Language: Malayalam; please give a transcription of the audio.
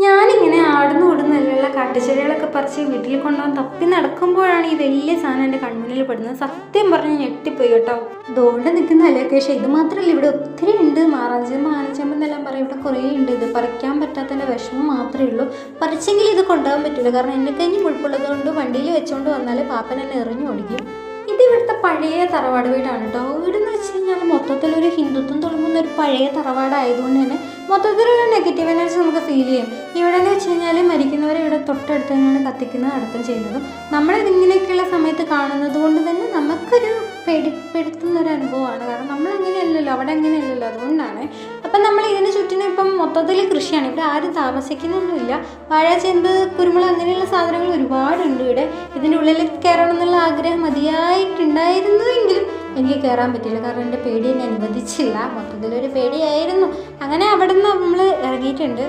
ഞാനിങ്ങനെ ആടുന്നു ഓടുന്നല്ലുള്ള കാട്ടുചെടികളൊക്കെ പറിച്ച് വീട്ടിൽ കൊണ്ടുപോകാൻ തപ്പി നടക്കുമ്പോഴാണ് ഈ വലിയ സാധനം എൻ്റെ കൺമുന്നിൽ പെടുന്നത്. സത്യം പറഞ്ഞ് ഞെട്ടിപ്പോയി കേട്ടോ. അതുകൊണ്ട് നിൽക്കുന്ന അലോക്കേഷൻ ഇത് മാത്രമല്ല, ഇവിടെ ഒത്തിരി ഉണ്ട്. മാറാഞ്ചേമ്പ് ആനച്ചേമ്പ് എന്നെല്ലാം പറയും, ഇവിടെ കുറേ ഉണ്ട്. ഇത് പറിക്കാൻ പറ്റാത്തതിൻ്റെ വിഷമം മാത്രമേ ഉള്ളൂ. പറിച്ചെങ്കിൽ ഇത് കൊണ്ടുപോകാൻ പറ്റില്ല, കാരണം എൻ്റെ കഴിഞ്ഞ് മുഴുപ്പുള്ളത് കൊണ്ട് വണ്ടിയിൽ വെച്ചുകൊണ്ട് വന്നാൽ പാപ്പൻ എന്നെ എറിഞ്ഞു ഓടിക്കും. ഇത് ഇവിടുത്തെ പഴയ തറവാട് വീടാണ് കേട്ടോ. വീടെന്ന് വെച്ച് കഴിഞ്ഞാൽ മൊത്തത്തിലൊരു ഹിന്ദുത്വം തുടങ്ങുന്ന ഒരു പഴയ തറവാടായതുകൊണ്ട് തന്നെ മൊത്തത്തിലൊരു നെഗറ്റീവ് എനർജി നമുക്ക് ഫീൽ ചെയ്യും. ഇവിടെ എന്ന് വെച്ച് കഴിഞ്ഞാൽ മരിക്കുന്നവരെ ഇവിടെ തൊട്ടടുത്ത് തന്നെയാണ് കത്തിക്കുന്നത്, അടക്കം ചെയ്യുന്നതും. നമ്മളിതിങ്ങനെയൊക്കെയുള്ള സമയത്ത് കാണുന്നത് കൊണ്ട് തന്നെ നമുക്കൊരു പേടിപ്പെടുത്തുന്നൊരു അനുഭവമാണ്. കാരണം നമ്മളങ്ങനെയല്ലല്ലോ, അവിടെ അങ്ങനെയല്ലല്ലോ, അതുകൊണ്ടാണ്. അപ്പം നമ്മൾ ഇതിന് ചുറ്റിനും ഇപ്പം മൊത്തത്തിൽ കൃഷിയാണ്. ഇവിടെ ആരും താമസിക്കുന്നൊന്നുമില്ല. വാഴ, ചേമ്പ്, കുരുമുളക് അങ്ങനെയുള്ള സാധനങ്ങൾ ഒരുപാടുണ്ട് ഇവിടെ. ഇതിൻ്റെ ഉള്ളിൽ കയറണം എന്നുള്ള ആഗ്രഹം മതിയായിട്ടുണ്ടായിരുന്നുവെങ്കിലും എനിക്ക് കയറാൻ പറ്റില്ല, കാരണം എൻ്റെ പേടി എന്നെ അനുവദിച്ചില്ല. മൊത്തത്തിലൊരു പേടിയായിരുന്നു. അങ്ങനെ അവിടെ നിന്ന് നമ്മൾ ഇറങ്ങിയിട്ടുണ്ട്.